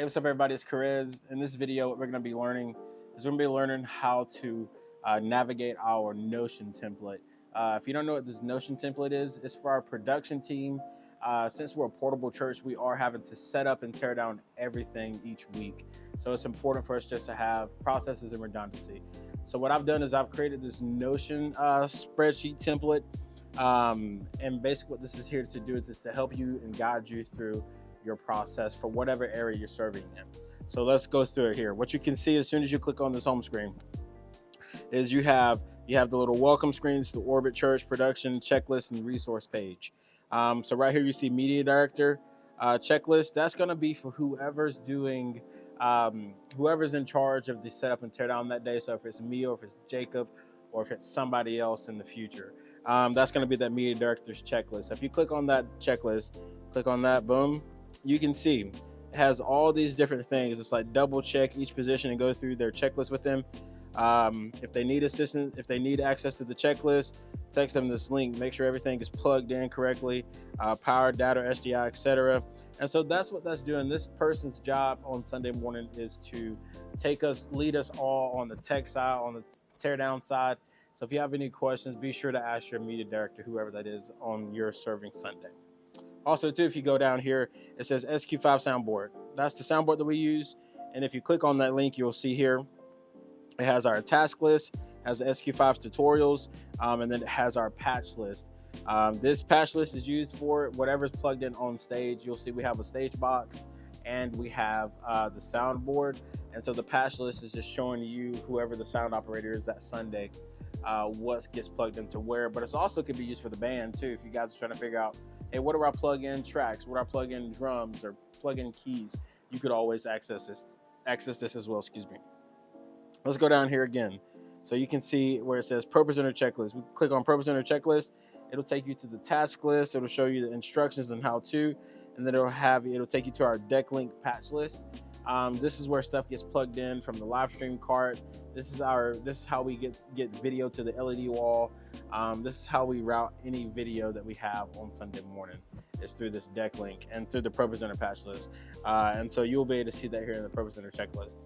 Hey, what's up, everybody? It's Perez. In this video, what we're going to be learning is we're going to be learning how to navigate our Notion template. If you don't know what this Notion template is, it's for our production team. Since we're a portable church, we are having to set up and tear down everything each week. So it's important for us just to have processes and redundancy. So what I've done is I've created this Notion spreadsheet template. And basically what this is here to do is to help you and guide you through your process for whatever area you're serving in. So let's go through it here. What you can see as soon as you click on this home screen is you have the little welcome screens, the Orbit Church production checklist and resource page. So right here you see media director checklist. That's going to be for whoever's doing whoever's in charge of the setup and tear down that day. So if it's me or if it's Jacob or if it's somebody else in the future, that's going to be that media director's checklist. If you click on that checklist, click on that, boom, you can see it has all these different things. It's like double check each position and go through their checklist with them. If they need assistance, if they need access to the checklist, text them this link. Make sure everything is plugged in correctly, power, data, SDI, etc. And so that's what that's doing. This person's job on Sunday morning is to lead us all on the tech side, on the tear down side. So if you have any questions, be sure to ask your media director, whoever that is, on your serving Sunday. Also, too, if you go down here, it says SQ5 soundboard. That's the soundboard that we use. And if you click on that link, you'll see here, it has our task list, has the SQ5 tutorials, and then it has our patch list. This patch list is used for whatever's plugged in on stage. You'll see we have a stage box and we have the soundboard. And so the patch list is just showing you, whoever the sound operator is that Sunday, what gets plugged into where. But it also could be used for the band too. If you guys are trying to figure out, hey, what do I plug in tracks? What do I plug in drums or plug in keys? You could always access this as well, excuse me. Let's go down here again. So you can see where it says Pro Presenter Checklist. We click on Pro Presenter Checklist. It'll take you to the task list. It'll show you the instructions on how to, and then it'll take you to our deck link patch list. This is where stuff gets plugged in from the live stream cart. This is how we get video to the LED wall. This is how we route any video that we have on Sunday morning. It's through this deck link and through the Pro Presenter patch list. And so you'll be able to see that here in the Pro Presenter checklist.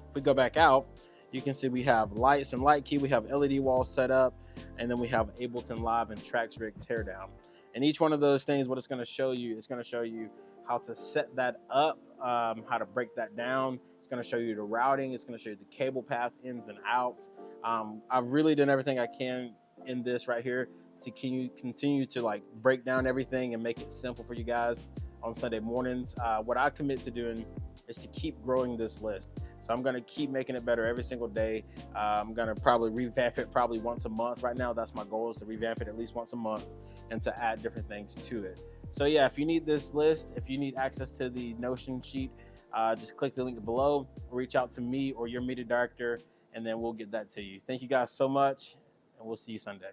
If we go back out, you can see we have lights and light key. We have LED walls set up, and then we have Ableton Live and Tracks Rig teardown. And each one of those things, what it's going to show you, it's going to show you how to set that up, how to break that down. It's going to show you the routing. It's going to show you the cable path ins and outs. I've really done everything I can in this right here to continue to like break down everything and make it simple for you guys on Sunday mornings. What I commit to doing is to keep growing this list. So I'm going to keep making it better every single day. I'm going to probably revamp it probably once a month. Right now, that's my goal, is to revamp it at least once a month and to add different things to it. So yeah, if you need this list, if you need access to the Notion sheet, just click the link below, reach out to me or your media director, and then we'll get that to you. Thank you guys so much, and we'll see you Sunday.